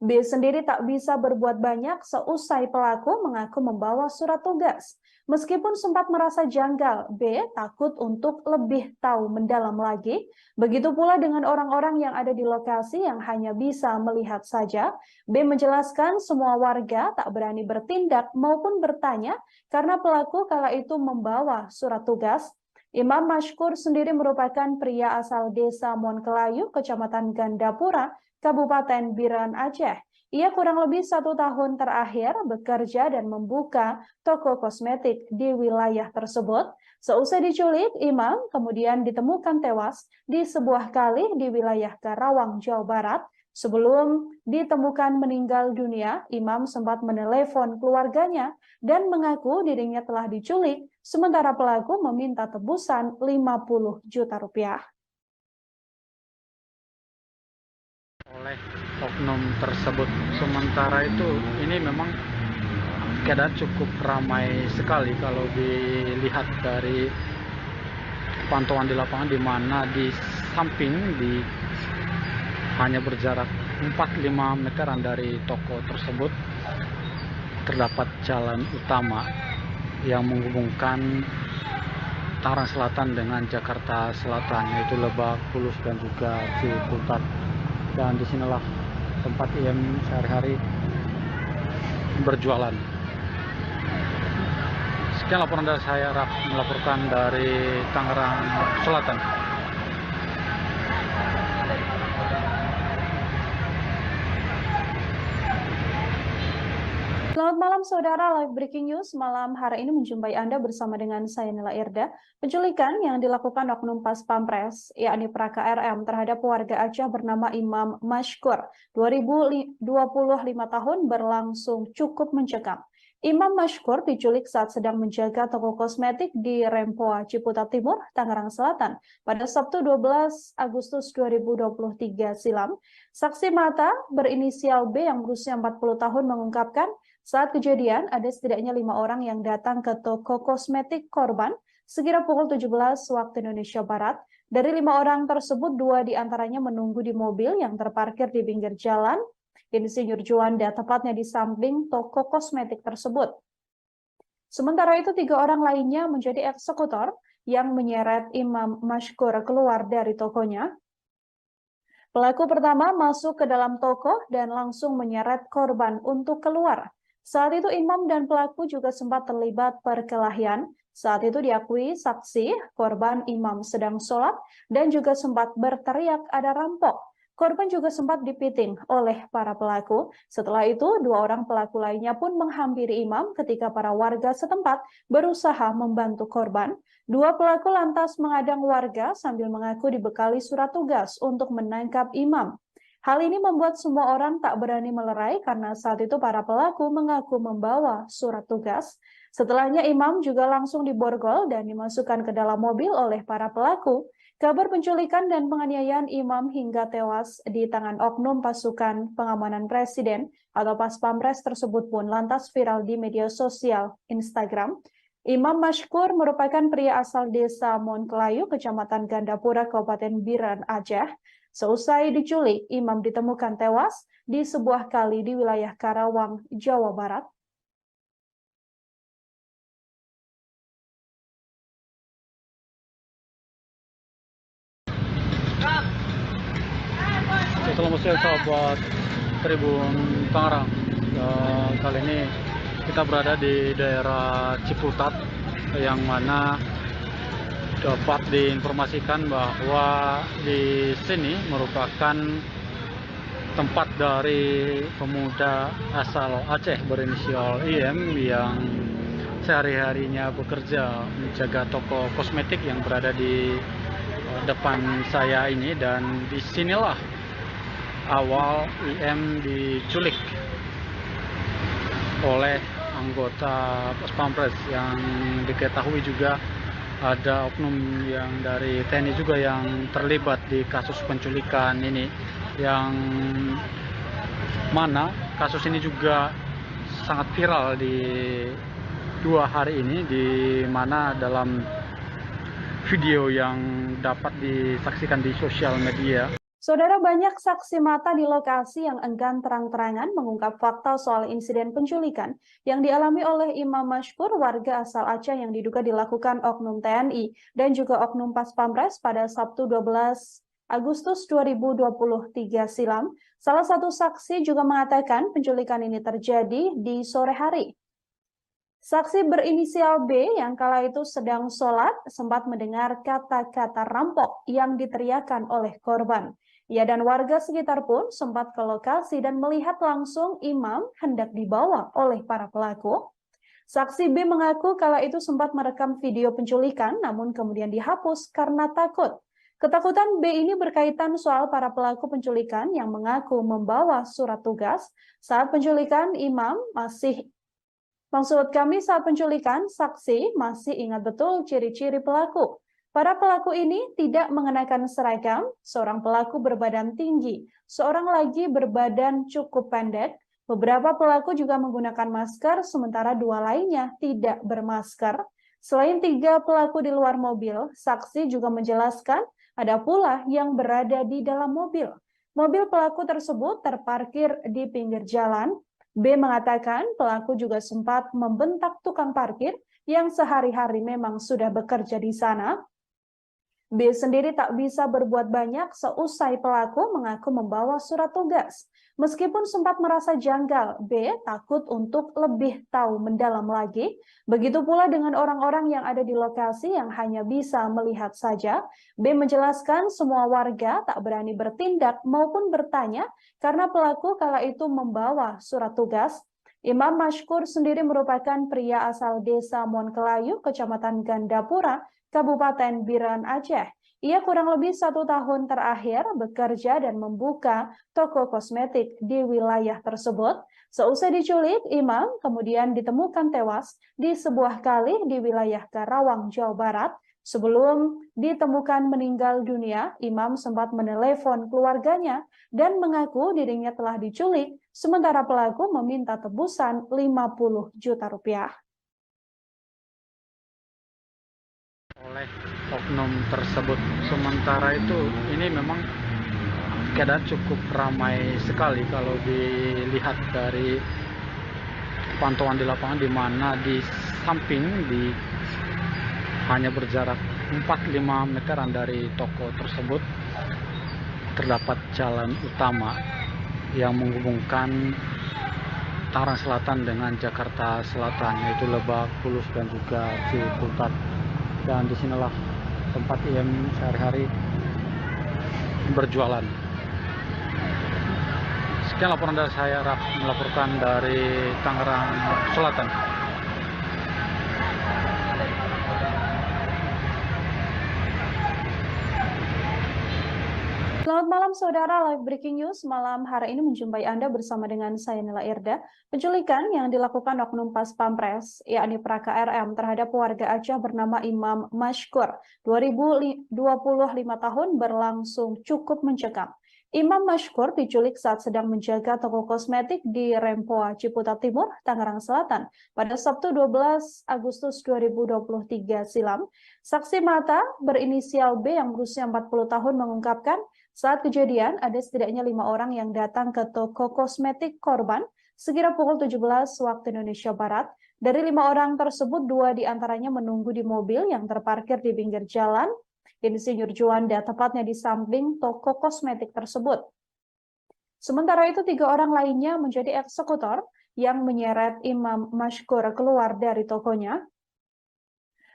B sendiri tak bisa berbuat banyak seusai pelaku mengaku membawa surat tugas. Meskipun sempat merasa janggal, B takut untuk lebih tahu mendalam lagi. Begitu pula dengan orang-orang yang ada di lokasi yang hanya bisa melihat saja. B menjelaskan semua warga tak berani bertindak maupun bertanya karena pelaku kala itu membawa surat tugas. Imam Mashkur sendiri merupakan pria asal desa Monkelayu, Kecamatan Gandapura, Kabupaten Biren, Aceh. Ia kurang lebih 1 tahun terakhir bekerja dan membuka toko kosmetik di wilayah tersebut. Seusai diculik, Imam kemudian ditemukan tewas di sebuah kali di wilayah Karawang, Jawa Barat. Sebelum ditemukan meninggal dunia, Imam sempat menelepon keluarganya dan mengaku dirinya telah diculik, sementara pelaku meminta tebusan 50 juta rupiah. Oleh oknum tersebut. Sementara itu ini memang keadaan cukup ramai sekali kalau dilihat dari pantauan di lapangan, di mana di samping hanya berjarak 4-5 meteran dari toko tersebut terdapat jalan utama yang menghubungkan Tangerang Selatan dengan Jakarta Selatan, yaitu Lebak Bulus dan juga Ciputat. Dan disinilah tempat IM sehari-hari berjualan. Sekian laporan dari saya, Raf, melaporkan dari Tangerang Selatan. Selamat malam saudara, live breaking news malam hari ini menjumpai Anda bersama dengan saya Nila Irda. Penculikan yang dilakukan oknum Pas Pampres, yakni Praka RM terhadap warga Aceh bernama Imam Mashkur, 25 tahun, berlangsung cukup mencekam. Imam Mashkur diculik saat sedang menjaga toko kosmetik di Rempoa, Ciputat Timur, Tangerang Selatan pada Sabtu 12 Agustus 2023 silam. Saksi mata berinisial B yang berusia 40 tahun mengungkapkan saat kejadian ada setidaknya 5 orang yang datang ke toko kosmetik korban sekira pukul 17 waktu Indonesia Barat. Dari 5 orang tersebut, 2 diantaranya menunggu di mobil yang terparkir di pinggir jalan Insinyur Juanda, tepatnya di samping toko kosmetik tersebut. Sementara itu, 3 orang lainnya menjadi eksekutor yang menyeret Imam Mashkur keluar dari tokonya. Pelaku pertama masuk ke dalam toko dan langsung menyeret korban untuk keluar. Saat itu Imam dan pelaku juga sempat terlibat perkelahian. Saat itu diakui saksi, korban Imam sedang sholat dan juga sempat berteriak ada rampok. Korban juga sempat dipiting oleh para pelaku. Setelah itu, 2 orang pelaku lainnya pun menghampiri Imam ketika para warga setempat berusaha membantu korban. 2 pelaku lantas mengadang warga sambil mengaku dibekali surat tugas untuk menangkap Imam. Hal ini membuat semua orang tak berani melerai karena saat itu para pelaku mengaku membawa surat tugas. Setelahnya Imam juga langsung diborgol dan dimasukkan ke dalam mobil oleh para pelaku. Kabar penculikan dan penganiayaan Imam hingga tewas di tangan oknum pasukan pengamanan presiden atau Pas Pampres tersebut pun lantas viral di media sosial Instagram. Imam Mashkur merupakan pria asal desa Monkelayu, Kecamatan Gandapura, Kabupaten Biren, Aceh. Seusai diculik, Imam ditemukan tewas di sebuah kali di wilayah Karawang, Jawa Barat. Selamat siang sahabat Tribun Tangerang. Kali ini kita berada di daerah Ciputat, yang mana dapat diinformasikan bahwa di sini merupakan tempat dari pemuda asal Aceh berinisial IM yang sehari-harinya bekerja menjaga toko kosmetik yang berada di depan saya ini. Dan disinilah awal IM diculik oleh anggota Pas Pampres, yang diketahui juga ada oknum yang dari TNI juga yang terlibat di kasus penculikan ini, yang mana kasus ini juga sangat viral di 2 hari ini, di mana dalam video yang dapat disaksikan di sosial media. Saudara, banyak saksi mata di lokasi yang enggan terang-terangan mengungkap fakta soal insiden penculikan yang dialami oleh Imam Mashkur, warga asal Aceh, yang diduga dilakukan oknum TNI dan juga oknum Pas Pampres pada Sabtu 12 Agustus 2023 silam. Salah satu saksi juga mengatakan penculikan ini terjadi di sore hari. Saksi berinisial B yang kala itu sedang sholat sempat mendengar kata-kata rampok yang diteriakan oleh korban. Ia dan warga sekitar pun sempat ke lokasi dan melihat langsung imam hendak dibawa oleh para pelaku. Saksi B mengaku kala itu sempat merekam video penculikan namun kemudian dihapus karena takut. Ketakutan B ini berkaitan soal para pelaku penculikan yang mengaku membawa surat tugas saat penculikan saat penculikan, saksi masih ingat betul ciri-ciri pelaku. Para pelaku ini tidak mengenakan seragam, seorang pelaku berbadan tinggi, seorang lagi berbadan cukup pendek, beberapa pelaku juga menggunakan masker, sementara dua lainnya tidak bermasker. Selain 3 pelaku di luar mobil, saksi juga menjelaskan ada pula yang berada di dalam mobil. Mobil pelaku tersebut terparkir di pinggir jalan. B mengatakan pelaku juga sempat membentak tukang parkir yang sehari-hari memang sudah bekerja di sana. B sendiri tak bisa berbuat banyak seusai pelaku mengaku membawa surat tugas. Meskipun sempat merasa janggal, B takut untuk lebih tahu mendalam lagi. Begitu pula dengan orang-orang yang ada di lokasi yang hanya bisa melihat saja. B menjelaskan semua warga tak berani bertindak maupun bertanya karena pelaku kala itu membawa surat tugas. Imam Mashkur sendiri merupakan pria asal desa Monkelayu, Kecamatan Gandapura, Kabupaten Biren, Aceh. Ia kurang lebih 1 tahun terakhir bekerja dan membuka toko kosmetik di wilayah tersebut. Seusai diculik, Imam kemudian ditemukan tewas di sebuah kali di wilayah Karawang, Jawa Barat. Sebelum ditemukan meninggal dunia, Imam sempat menelepon keluarganya dan mengaku dirinya telah diculik, sementara pelaku meminta tebusan 50 juta rupiah. Oleh oknum tersebut. Sementara itu ini memang keadaan cukup ramai sekali kalau dilihat dari pantauan di lapangan, di mana di samping hanya berjarak 4-5 meteran dari toko tersebut terdapat jalan utama yang menghubungkan Tangerang Selatan dengan Jakarta Selatan, yaitu Lebak Bulus dan juga Ciputat. Dan disinilah tempat IM sehari-hari berjualan. Sekian laporan dari saya, Raf, melaporkan dari Tangerang Selatan. Selamat malam saudara, live breaking news malam hari ini menjumpai Anda bersama dengan saya Nila Irda. Penculikan yang dilakukan oknum Pas Pampres, yakni Praka RM terhadap warga Aceh bernama Imam Mashkur, 25 tahun, berlangsung cukup mencekam. Imam Mashkur diculik saat sedang menjaga toko kosmetik di Rempoa, Ciputat Timur, Tangerang Selatan pada Sabtu 12 Agustus 2023 silam. Saksi mata berinisial B yang berusia 40 tahun mengungkapkan saat kejadian ada setidaknya 5 orang yang datang ke toko kosmetik korban sekira pukul 17 waktu Indonesia Barat. Dari 5 orang tersebut, 2 diantaranya menunggu di mobil yang terparkir di pinggir jalan Insinyur Juanda, tepatnya di samping toko kosmetik tersebut. Sementara itu 3 orang lainnya menjadi eksekutor yang menyeret Imam Mashkur keluar dari tokonya.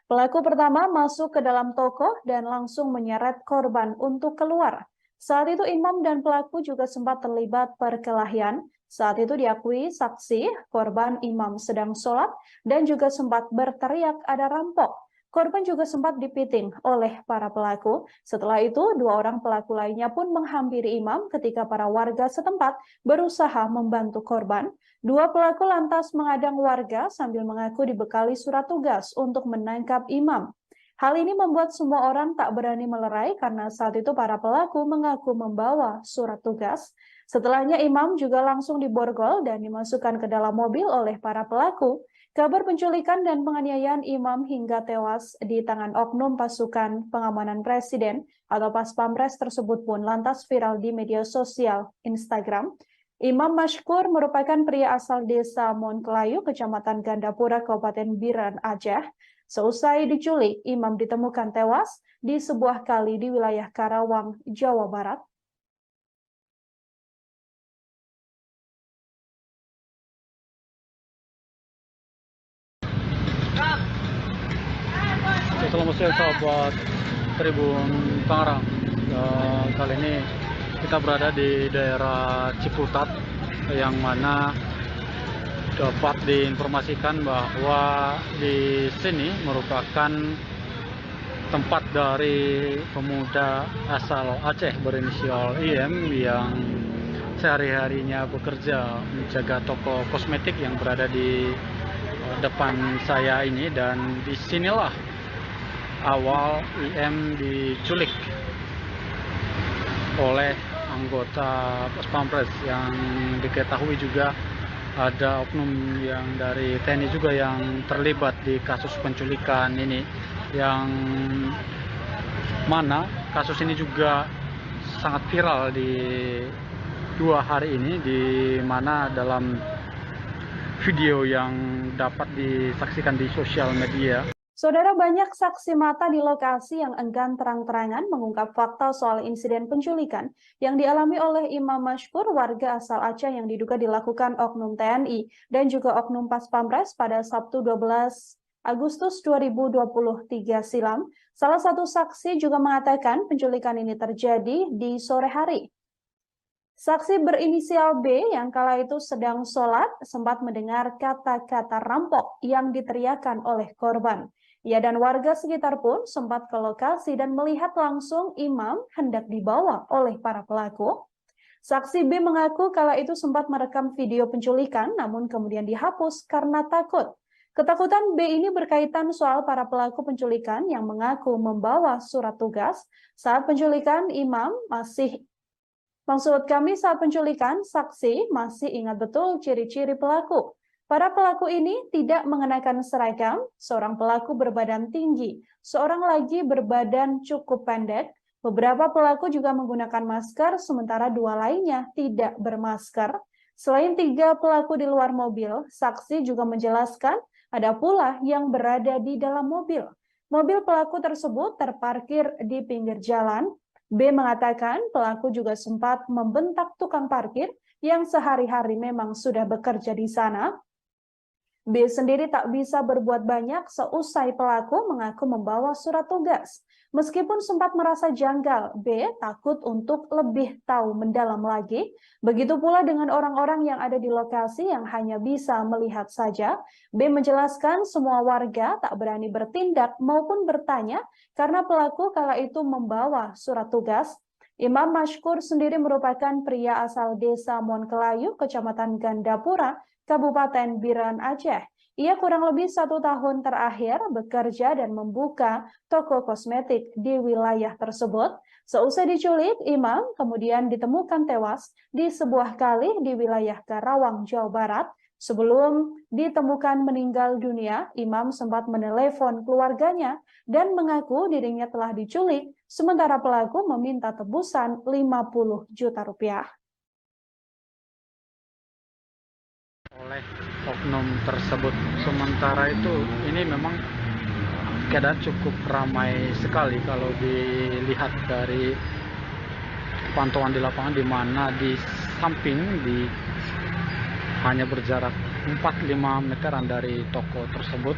Pelaku pertama masuk ke dalam toko dan langsung menyeret korban untuk keluar. Saat itu imam dan pelaku juga sempat terlibat perkelahian. Saat itu diakui saksi, korban imam sedang sholat dan juga sempat berteriak ada rampok. Korban juga sempat dipiting oleh para pelaku. Setelah itu, 2 orang pelaku lainnya pun menghampiri imam ketika para warga setempat berusaha membantu korban. 2 pelaku lantas mengadang warga sambil mengaku dibekali surat tugas untuk menangkap imam. Hal ini membuat semua orang tak berani melerai karena saat itu para pelaku mengaku membawa surat tugas. Setelahnya imam juga langsung diborgol dan dimasukkan ke dalam mobil oleh para pelaku. Kabar penculikan dan penganiayaan imam hingga tewas di tangan oknum pasukan pengamanan presiden atau Pas Pampres tersebut pun lantas viral di media sosial Instagram. Imam Mashkur merupakan pria asal desa Monkelayu, Kecamatan Gandapura, Kabupaten Biren, Aceh. Seusai diculik, imam ditemukan tewas di sebuah kali di wilayah Karawang, Jawa Barat. Selamat siang sahabat Tribun Tangerang. Kali ini kita berada di daerah Ciputat, yang mana dapat diinformasikan bahwa di sini merupakan tempat dari pemuda asal Aceh berinisial IM yang sehari-harinya bekerja menjaga toko kosmetik yang berada di depan saya ini, dan disinilah awal IM diculik oleh anggota Pas Pampres, yang diketahui juga ada oknum yang dari TNI juga yang terlibat di kasus penculikan ini, yang mana kasus ini juga sangat viral di 2 hari ini, di mana dalam video yang dapat disaksikan di sosial media. Saudara, banyak saksi mata di lokasi yang enggan terang-terangan mengungkap fakta soal insiden penculikan yang dialami oleh Imam Mashkur, warga asal Aceh, yang diduga dilakukan oknum TNI dan juga oknum Pas Pampres pada Sabtu 12 Agustus 2023 silam. Salah satu saksi juga mengatakan penculikan ini terjadi di sore hari. Saksi berinisial B yang kala itu sedang sholat sempat mendengar kata-kata rampok yang diteriakkan oleh korban. Ia dan warga sekitar pun sempat ke lokasi dan melihat langsung Imam hendak dibawa oleh para pelaku. Saksi B mengaku kala itu sempat merekam video penculikan, namun kemudian dihapus karena takut. Ketakutan B ini berkaitan soal para pelaku penculikan yang mengaku membawa surat tugas. Saat penculikan saat penculikan, saksi masih ingat betul ciri-ciri pelaku. Para pelaku ini tidak mengenakan seragam, seorang pelaku berbadan tinggi, seorang lagi berbadan cukup pendek. Beberapa pelaku juga menggunakan masker, sementara 2 lainnya tidak bermasker. Selain 3 pelaku di luar mobil, saksi juga menjelaskan ada pula yang berada di dalam mobil. Mobil pelaku tersebut terparkir di pinggir jalan. B mengatakan pelaku juga sempat membentak tukang parkir yang sehari-hari memang sudah bekerja di sana. B sendiri tak bisa berbuat banyak seusai pelaku mengaku membawa surat tugas. Meskipun sempat merasa janggal, B takut untuk lebih tahu mendalam lagi. Begitu pula dengan orang-orang yang ada di lokasi yang hanya bisa melihat saja. B menjelaskan semua warga tak berani bertindak maupun bertanya karena pelaku kala itu membawa surat tugas. Imam Mashkur sendiri merupakan pria asal desa Monkelayu, Kecamatan Gandapura, Kabupaten Biren, Aceh. Ia kurang lebih 1 tahun terakhir bekerja dan membuka toko kosmetik di wilayah tersebut. Seusai diculik, Imam kemudian ditemukan tewas di sebuah kali di wilayah Karawang, Jawa Barat. Sebelum ditemukan meninggal dunia, Imam sempat menelepon keluarganya dan mengaku dirinya telah diculik, sementara pelaku meminta tebusan 50 juta rupiah. Oleh oknum tersebut. Sementara itu ini memang keadaan cukup ramai sekali kalau dilihat dari pantauan di lapangan, di mana di samping hanya berjarak 4-5 meteran dari toko tersebut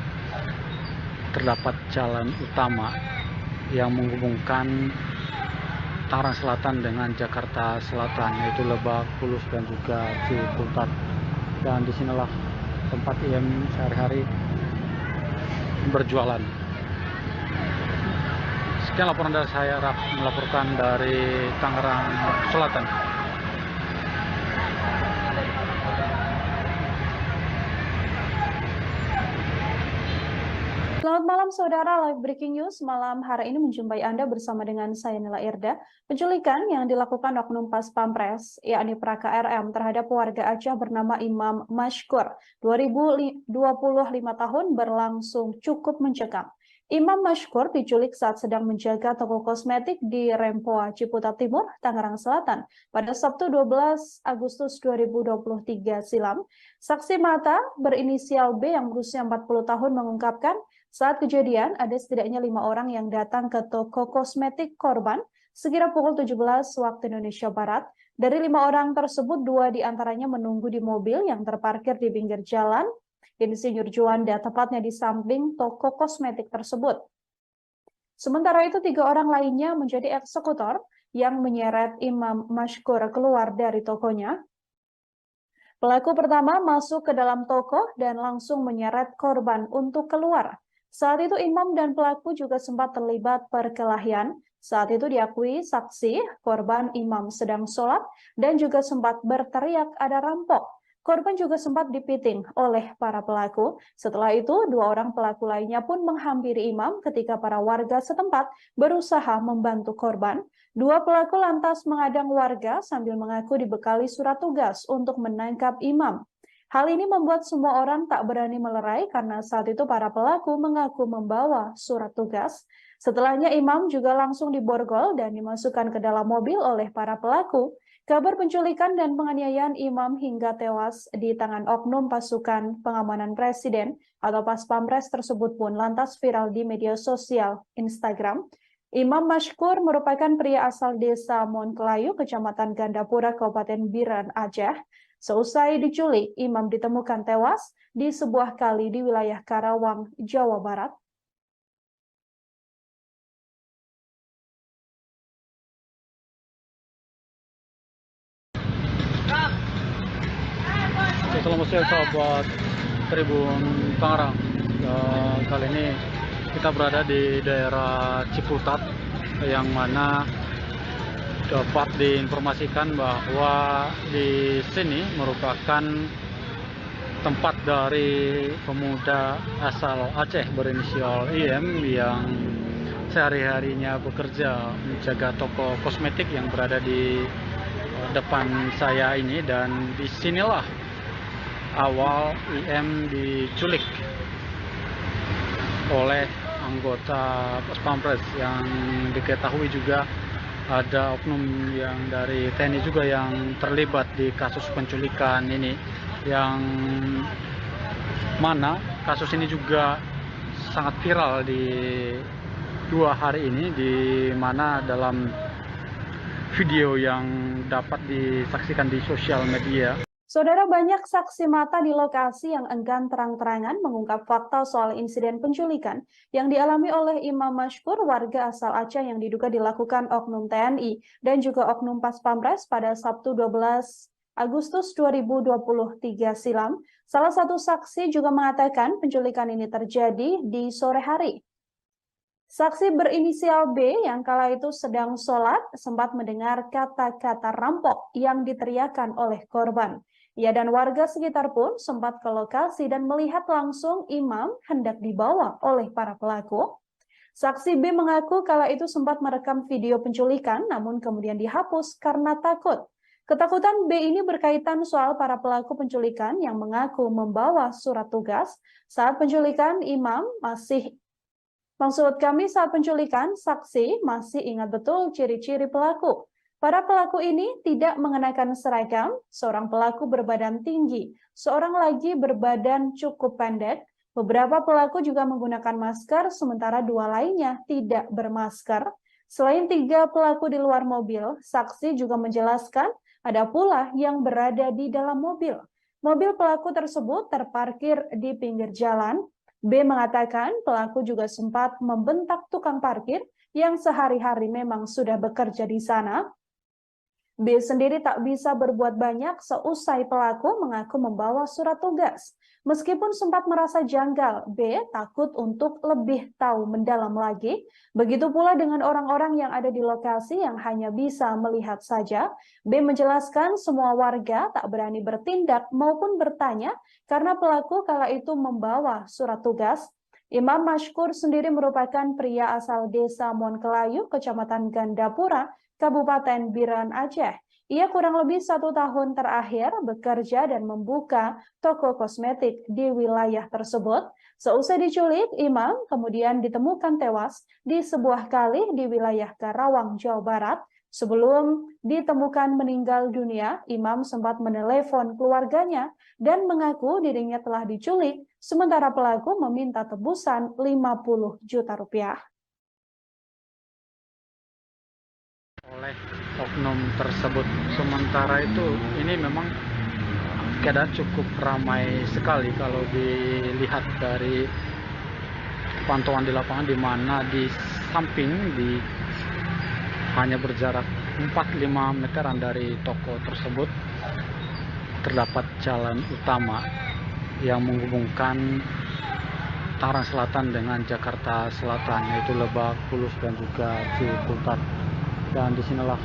terdapat jalan utama yang menghubungkan Tangerang Selatan dengan Jakarta Selatan, yaitu Lebak Bulus dan juga Ciputat. Dan disinilah tempat IM sehari-hari berjualan. Sekian laporan dari saya, Raf, melaporkan dari Tangerang Selatan. Selamat malam saudara, live breaking news malam hari ini menjumpai Anda bersama dengan saya Nila Irda. Penculikan yang dilakukan oknum Pas Pampres, yakni Praka RM, terhadap warga Aceh bernama Imam Mashkur, 25 tahun, berlangsung cukup mencekam. Imam Mashkur diculik saat sedang menjaga toko kosmetik di Rempoa, Ciputat Timur, Tangerang Selatan pada Sabtu 12 Agustus 2023 silam. Saksi mata berinisial B yang berusia 40 tahun mengungkapkan saat kejadian ada setidaknya 5 orang yang datang ke toko kosmetik korban sekira pukul 17 waktu Indonesia Barat. Dari 5 orang tersebut, 2 diantaranya menunggu di mobil yang terparkir di pinggir jalan Insinyur Juanda, tepatnya di samping toko kosmetik tersebut. Sementara itu, 3 orang lainnya menjadi eksekutor yang menyeret Imam Mashkur keluar dari tokonya. Pelaku pertama masuk ke dalam toko dan langsung menyeret korban untuk keluar. Saat itu imam dan pelaku juga sempat terlibat perkelahian. Saat itu diakui saksi, korban imam sedang sholat dan juga sempat berteriak ada rampok. Korban juga sempat dipiting oleh para pelaku. Setelah itu, 2 orang pelaku lainnya pun menghampiri imam ketika para warga setempat berusaha membantu korban. 2 pelaku lantas mengadang warga sambil mengaku dibekali surat tugas untuk menangkap imam. Hal ini membuat semua orang tak berani melerai karena saat itu para pelaku mengaku membawa surat tugas. Setelahnya imam juga langsung diborgol dan dimasukkan ke dalam mobil oleh para pelaku. Kabar penculikan dan penganiayaan imam hingga tewas di tangan oknum pasukan pengamanan presiden atau Paspampres tersebut pun lantas viral di media sosial Instagram. Imam Mashkur merupakan pria asal desa Monkelayu, Kecamatan Gandapura, Kabupaten Biren, Aceh. Seusai diculik, imam ditemukan tewas di sebuah kali di wilayah Karawang, Jawa Barat. Selamat siang sahabat Tribun Tangerang. Kali ini kita berada di daerah Ciputat yang mana dapat diinformasikan bahwa di sini merupakan tempat dari pemuda asal Aceh berinisial IM yang sehari-harinya bekerja menjaga toko kosmetik yang berada di depan saya ini, dan disinilah awal IM diculik oleh anggota Paspampres yang diketahui juga ada oknum yang dari TNI juga yang terlibat di kasus penculikan ini, yang mana kasus ini juga sangat viral di 2 hari ini, di mana dalam video yang dapat disaksikan di sosial media. Saudara, banyak saksi mata di lokasi yang enggan terang-terangan mengungkap fakta soal insiden penculikan yang dialami oleh Imam Mashkur, warga asal Aceh yang diduga dilakukan oknum TNI dan juga oknum Paspampres pada Sabtu 12 Agustus 2023 silam. Salah satu saksi juga mengatakan penculikan ini terjadi di sore hari. Saksi berinisial B yang kala itu sedang sholat sempat mendengar kata-kata rampok yang diteriakan oleh korban. Ia dan warga sekitar pun sempat ke lokasi dan melihat langsung imam hendak dibawa oleh para pelaku. Saksi B mengaku kala itu sempat merekam video penculikan namun kemudian dihapus karena takut. Ketakutan B ini berkaitan soal para pelaku penculikan yang mengaku membawa surat tugas. Saat penculikan saat penculikan, saksi masih ingat betul ciri-ciri pelaku. Para pelaku ini tidak mengenakan seragam, seorang pelaku berbadan tinggi, seorang lagi berbadan cukup pendek. Beberapa pelaku juga menggunakan masker, sementara 2 lainnya tidak bermasker. Selain 3 pelaku di luar mobil, saksi juga menjelaskan ada pula yang berada di dalam mobil. Mobil pelaku tersebut terparkir di pinggir jalan. B mengatakan pelaku juga sempat membentak tukang parkir yang sehari-hari memang sudah bekerja di sana. B sendiri tak bisa berbuat banyak seusai pelaku mengaku membawa surat tugas. Meskipun sempat merasa janggal, B takut untuk lebih tahu mendalam lagi. Begitu pula dengan orang-orang yang ada di lokasi yang hanya bisa melihat saja. B menjelaskan semua warga tak berani bertindak maupun bertanya karena pelaku kala itu membawa surat tugas. Imam Mashkur sendiri merupakan pria asal desa Monkelayu, Kecamatan Gandapura, Kabupaten Biren, Aceh. Ia kurang lebih 1 tahun terakhir bekerja dan membuka toko kosmetik di wilayah tersebut. Seusai diculik, Imam kemudian ditemukan tewas di sebuah kali di wilayah Karawang, Jawa Barat. Sebelum ditemukan meninggal dunia, Imam sempat menelepon keluarganya dan mengaku dirinya telah diculik, sementara pelaku meminta tebusan 50 juta rupiah. Oleh oknum tersebut. Sementara itu ini memang keadaan cukup ramai sekali kalau dilihat dari pantauan di lapangan, di mana di samping di hanya berjarak 4-5 meteran dari toko tersebut terdapat jalan utama yang menghubungkan Tangerang Selatan dengan Jakarta Selatan, yaitu Lebak Bulus dan juga Ciputat. Dan disinilah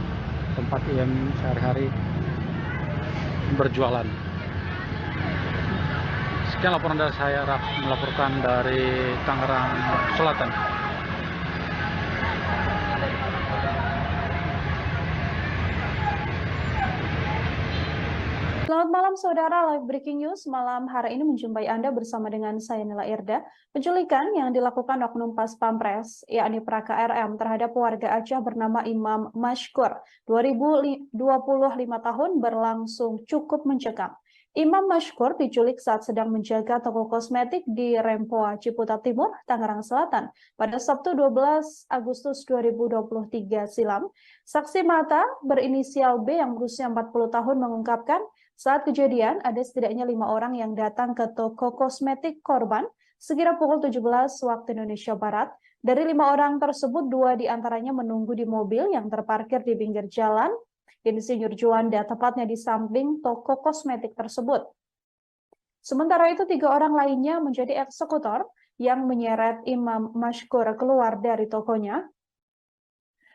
tempat IM sehari-hari berjualan. Sekian laporan dari saya, Raf, melaporkan dari Tangerang Selatan. Selamat malam saudara, live breaking news malam hari ini menjumpai Anda bersama dengan saya Nila Irda. Penculikan yang dilakukan oknum Pas Pampres, yakni Praka RM terhadap warga Aceh bernama Imam Mashkur, 25 tahun, berlangsung cukup mencekam. Imam Mashkur diculik saat sedang menjaga toko kosmetik di Rempoa, Ciputat Timur, Tangerang Selatan pada Sabtu 12 Agustus 2023 silam. Saksi mata berinisial B yang berusia 40 tahun mengungkapkan saat kejadian ada setidaknya 5 orang yang datang ke toko kosmetik korban sekira pukul 17 waktu Indonesia Barat. Dari 5 orang tersebut, 2 diantaranya menunggu di mobil yang terparkir di pinggir jalan Insinyur Juanda, tepatnya di samping toko kosmetik tersebut. Sementara itu 3 orang lainnya menjadi eksekutor yang menyeret Imam Mashkur keluar dari tokonya.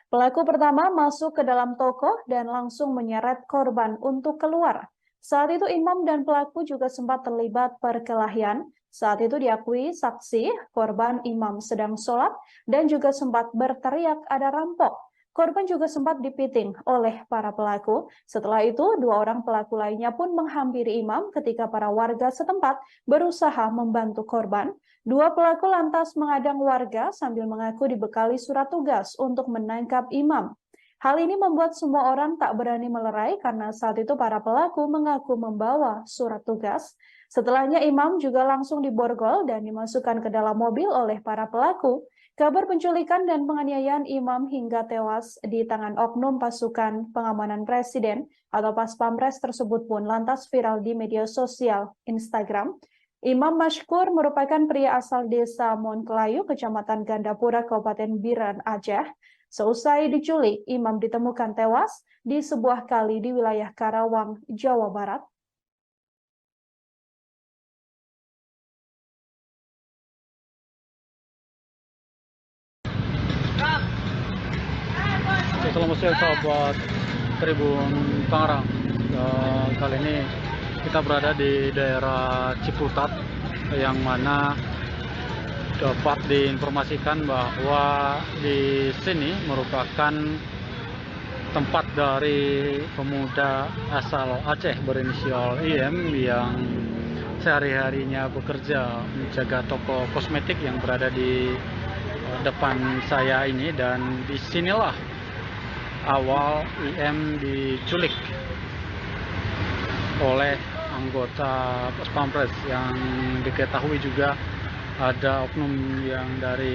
Pelaku pertama masuk ke dalam toko dan langsung menyeret korban untuk keluar. Saat itu Imam dan pelaku juga sempat terlibat perkelahian. Saat itu diakui saksi korban Imam sedang sholat dan juga sempat berteriak ada rampok. Korban juga sempat dipiting oleh para pelaku. Setelah itu, 2 orang pelaku lainnya pun menghampiri Imam ketika para warga setempat berusaha membantu korban. 2 pelaku lantas mengadang warga sambil mengaku dibekali surat tugas untuk menangkap Imam. Hal ini membuat semua orang tak berani melerai karena saat itu para pelaku mengaku membawa surat tugas. Setelahnya Imam juga langsung diborgol dan dimasukkan ke dalam mobil oleh para pelaku. Kabar penculikan dan penganiayaan Imam hingga tewas di tangan oknum pasukan pengamanan presiden atau Pas Pampres tersebut pun lantas viral di media sosial Instagram. Imam Mashkur merupakan pria asal desa Monkelayu, Kecamatan Gandapura, Kabupaten Biren, Aceh. Seusai diculik, Imam ditemukan tewas di sebuah kali di wilayah Karawang, Jawa Barat. Selamat siang sahabat Tribun Tangerang. Kali ini kita berada di daerah Ciputat yang mana dapat diinformasikan bahwa di sini merupakan tempat dari pemuda asal Aceh berinisial IM yang sehari-harinya bekerja menjaga toko kosmetik yang berada di depan saya ini, dan disinilah awal IM diculik oleh anggota Pas Pampres yang diketahui juga ada oknum yang dari